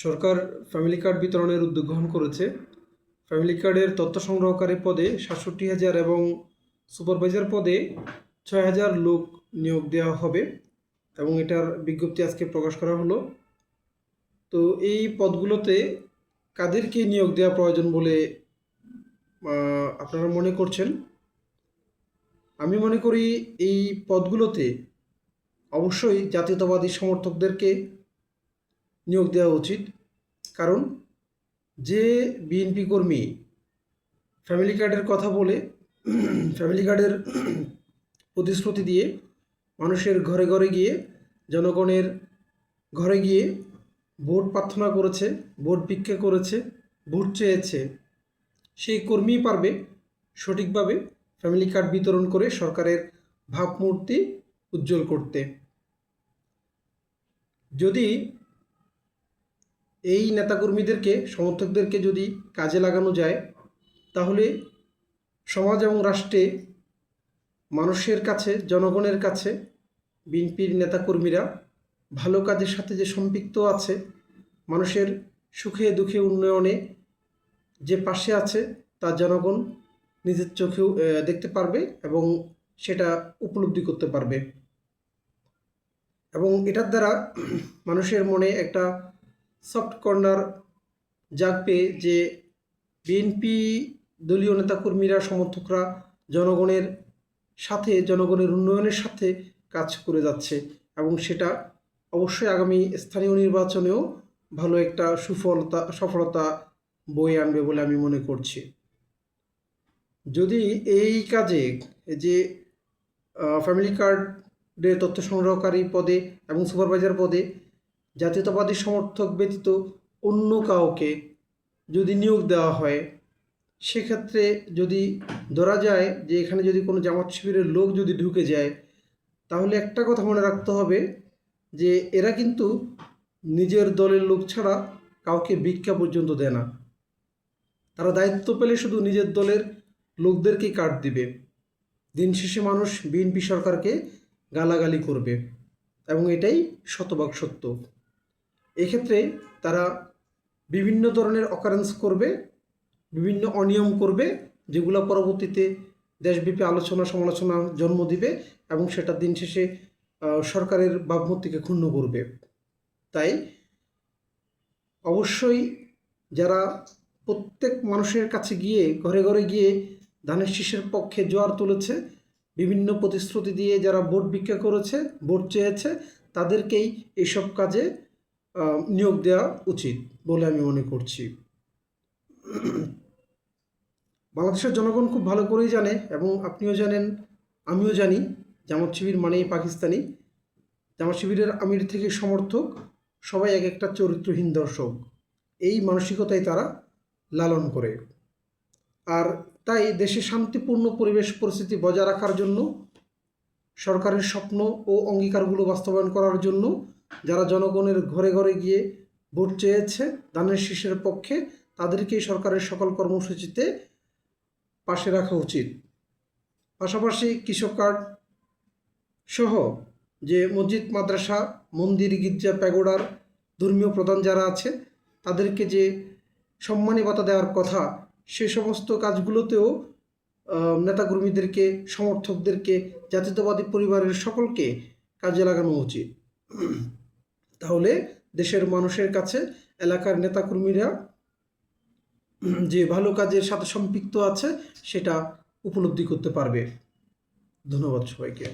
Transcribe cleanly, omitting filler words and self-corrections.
সরকার family card বিতরণের উদ্যোগ গ্রহণ করেছে। ফ্যামিলি কার্ডের তথ্য সংগ্রহকারী পদে ৬৭,০০০ এবং সুপারভাইজার পদে ৬,০০০ লোক নিয়োগ দেওয়া হবে এবং এটার বিজ্ঞপ্তি আজকে প্রকাশ করা হলো। তো এই পদগুলোতে কাদেরকে নিয়োগ দেওয়া প্রয়োজন বলে আপনারা মনে করছেন? আমি মনে করি এই পদগুলোতে অবশ্যই জাতীয়তাবাদী সমর্থকদেরকে নিয়োগ দেওয়া উচিত। কারণ যে বিএনপি কর্মী ফ্যামিলি কার্ডের কথা বলে ফ্যামিলি কার্ডের প্রতিশ্রুতি দিয়ে মানুষের ঘরে ঘরে গিয়ে জনগণের ঘরে গিয়ে ভোট প্রার্থনা করেছে, ভোট ভিক্ষা করেছে, ভোট চেয়েছে, সেই কর্মীই পারবে সঠিকভাবে ফ্যামিলি কার্ড বিতরণ করে সরকারের ভাবমূর্তি উজ্জ্বল করতে। যদি এই নেতাকর্মীদেরকে সমর্থকদেরকে যদি কাজে লাগানো যায়, তাহলে সমাজ এবং রাষ্ট্রে মানুষের কাছে, জনগণের কাছে বিএনপির নেতাকর্মীরা ভালো কাজের সাথে যে সম্পৃক্ত আছে, মানুষের সুখে দুঃখে উন্নয়নে যে পাশে আছে, তা জনগণ নিজের চোখেও দেখতে পারবে এবং সেটা উপলব্ধি করতে পারবে। এবং এটার দ্বারা মানুষের মনে একটা সফট কর্নার জাগবে যে বিএনপি দলীয় নেতাকর্মীরা, সমর্থকরা জনগণের সাথে, জনগণের উন্নয়নের সাথে কাজ করে যাচ্ছে এবং সেটা অবশ্যই আগামী স্থানীয় নির্বাচনেও ভালো একটা সফলতা বয়ে আনবে বলে আমি মনে করছি। যদি এই কাজে যে ফ্যামিলি কার্ডের তথ্য সংগ্রহকারী পদে এবং সুপারভাইজার পদে জাতীয়তাবাদী সমর্থক ব্যতীত অন্য কাউকে যদি নিয়োগ দেওয়া হয়, সেক্ষেত্রে যদি ধরা যায় যে এখানে যদি কোনো জামাত শিবিরের লোক যদি ঢুকে যায়, তাহলে একটা কথা মনে রাখতে হবে যে এরা কিন্তু নিজের দলের লোক ছাড়া কাউকে ভিক্ষা পর্যন্ত দেয় না। তারা দায়িত্ব পেলে শুধু নিজের দলের লোকদেরকেই কার্ড দিবে। দিন শেষে মানুষ বিএনপি সরকারকে গালাগালি করবে এবং এটাই শতভাগ সত্য। এক্ষেত্রে তারা বিভিন্ন ধরনের অকারেন্স করবে, বিভিন্ন অনিয়ম করবে, যেগুলো পরবর্তীতে দেশব্যাপী আলোচনা সমালোচনা জন্ম দিবে এবং সেটা দিন শেষে সরকারের ভাবমূর্তিকে ক্ষুণ্ণ করবে। তাই অবশ্যই যারা প্রত্যেক মানুষের কাছে গিয়ে ঘরে ঘরে গিয়ে ধানের শীষের পক্ষে জোয়ার তুলেছে, বিভিন্ন প্রতিশ্রুতি দিয়ে যারা ভোট ভিক্ষা করেছে, ভোট চেয়েছে, তাদেরকেই এইসব কাজে নিয়োগ দেওয়া উচিত বলে আমি মনে করছি। বাংলাদেশের জনগণ খুব ভালো করেই জানে এবং আপনিও জানেন, আমিও জানি, জামাত শিবির মানেই পাকিস্তানি। জামাত শিবিরের আমির থেকে সমর্থক সবাই এক একটা চরিত্রহীন দর্শক। এই মানসিকতাই তারা লালন করে। আর তাই দেশে শান্তিপূর্ণ পরিবেশ পরিস্থিতি বজায় রাখার জন্য, সরকারের স্বপ্ন ও অঙ্গীকারগুলো বাস্তবায়ন করার জন্য যারা জনগণের ঘরে ঘরে গিয়ে ভোট চেয়েছে ধানের শীষের পক্ষে, তাদেরকেই সরকারের সকল কর্মসূচিতে পাশে রাখা উচিত। পাশাপাশি কৃষক কার্ড সহ যে মসজিদ, মাদ্রাসা, মন্দির, গির্জা, প্যাগোডার ধর্মীয় প্রধান যারা আছে, তাদেরকে যে সম্মানী ভাতা দেওয়ার কথা, সে সমস্ত কাজগুলোতেও নেতাকর্মীদেরকে, সমর্থকদেরকে, জাতীয়তাবাদী পরিবারের সকলকে কাজে লাগানো উচিত। তাহলে দেশের মানুষের কাছে এলাকার নেতাকর্মীরা যে ভালো কাজের সাথে সম্পৃক্ত আছে সেটা উপলব্ধি করতে পারবে। ধন্যবাদ সবাইকে।